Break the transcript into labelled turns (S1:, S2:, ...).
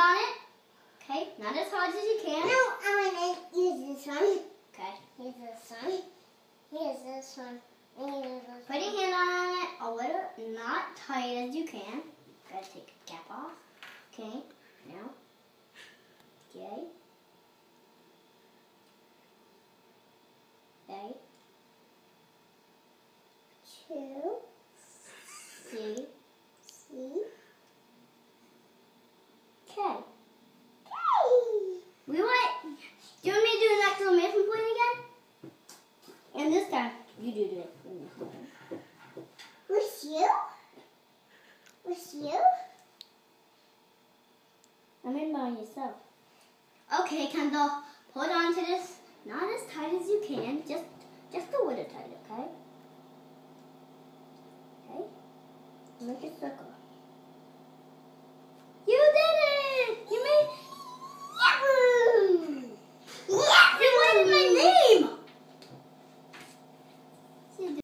S1: on it. Okay, not as hard as you can.
S2: No, I want to use this one.
S1: Okay.
S2: Use this one. Use this one. Use this one.
S1: Put your hand on it a little, not tight as you can. Gotta take the cap off. Okay, now. Okay. Okay.
S2: 2.
S1: C.
S2: C.
S1: Okay.
S2: Hey!
S1: Do you want me to do an exclamation point again? And this time, you do the exclamation point.
S2: With you? With you?
S1: I mean by yourself. Okay, Kendall, hold on to this. Not as tight as you can, just a little tight, okay? Okay? Make a circle.